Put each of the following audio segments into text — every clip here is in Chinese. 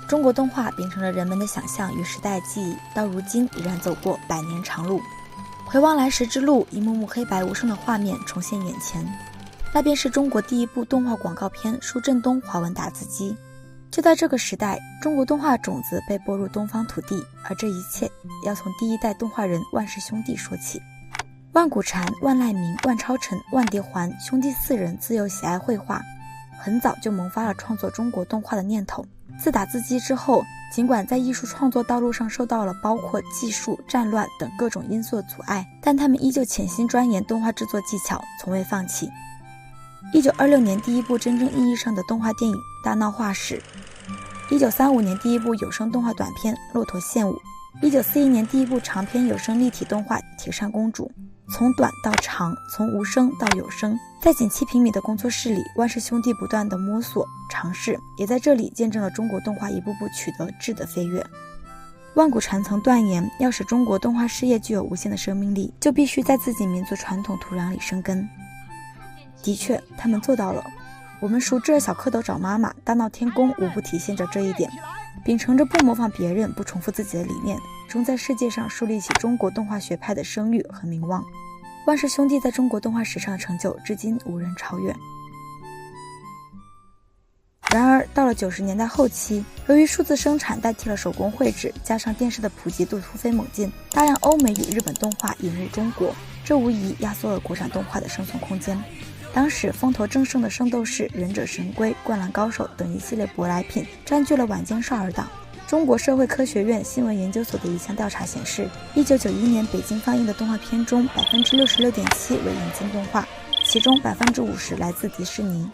中国动画秉承了人们的想象与时代记忆，到如今依然走过100年长路。回望来时之路，一幕幕黑白无声的画面重现眼前，那便是中国第一部动画广告片舒振东华文打字机。就在这个时代，中国动画种子被播入东方土地，而这一切要从第一代动画人万氏兄弟说起。万古禅、万籁鸣、万超尘、万蝶环兄弟4人自幼喜爱绘画，很早就萌发了创作中国动画的念头。自打字机之后，尽管在艺术创作道路上受到了包括技术、战乱等各种因素的阻碍，但他们依旧潜心钻研动画制作技巧，从未放弃。1926年第一部真正意义上的动画电影《大闹画室》，1935年第一部有声动画短片《骆驼献舞》，1941年第一部长篇有声立体动画《铁扇公主》。从短到长，从无声到有声，在仅7平米的工作室里，万氏兄弟不断的摸索尝试，也在这里见证了中国动画一步步取得质的飞跃。万古禅曾断言，要使中国动画事业具有无限的生命力，就必须在自己民族传统土壤里生根。的确，他们做到了。我们熟知的小蝌蚪找妈妈、大闹天宫无不体现着这一点。秉承着不模仿别人、不重复自己的理念，终在世界上树立起中国动画学派的声誉和名望。万氏兄弟在中国动画史上的成就至今无人超越。然而到了90年代后期，由于数字生产代替了手工绘制，加上电视的普及度突飞猛进，大量欧美与日本动画引入中国，这无疑压缩了国产动画的生存空间。当时风头正盛的圣斗士、忍者神龟、灌篮高手等一系列舶来品占据了晚间少儿档。中国社会科学院新闻研究所的一项调查显示，1991年北京放映的动画片中 66.7% 为引进动画，其中 50% 来自迪士尼。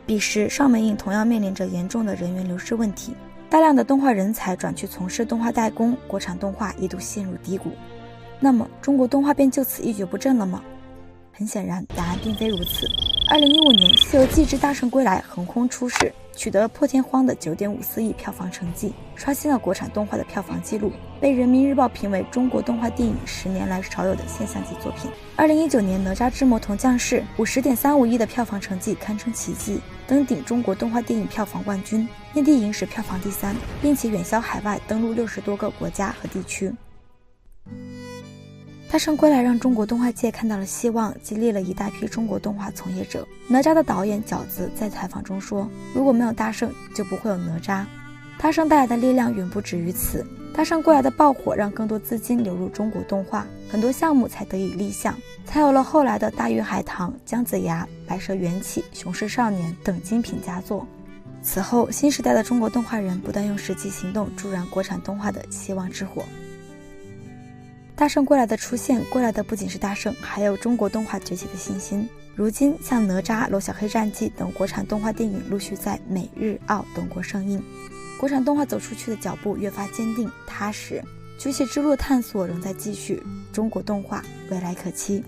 彼时上美影同样面临着严重的人员流失问题，大量的动画人才转去从事动画代工，国产动画一度陷入低谷。那么中国动画便就此一蹶不振了吗？很显然答案并非如此。2015年《西游记之大圣归来》横空出世，取得了破天荒的 9.54 亿票房成绩，刷新了国产动画的票房纪录，被人民日报评为中国动画电影10年来少有的现象级作品。2019年哪吒之魔童降世 50.35 亿的票房成绩堪称奇迹，登顶中国动画电影票房冠军，内地影史票房第3，并且远销海外，登陆60多个国家和地区。大圣归来让中国动画界看到了希望，激励了一大批中国动画从业者。哪吒的导演饺子在采访中说，如果没有大圣，就不会有哪吒。大圣带来的力量远不止于此，大圣归来的爆火让更多资金流入中国动画，很多项目才得以立项，才有了后来的大鱼海棠、姜子牙、白蛇缘起、雄狮少年等精品佳作。此后新时代的中国动画人不断用实际行动助燃国产动画的希望之火。大圣归来的出现，归来的不仅是大圣，还有中国动画崛起的信心。如今像哪吒、罗小黑战记等国产动画电影陆续在美、日、澳等国上映，国产动画走出去的脚步越发坚定踏实，崛起之路的探索仍在继续，中国动画未来可期。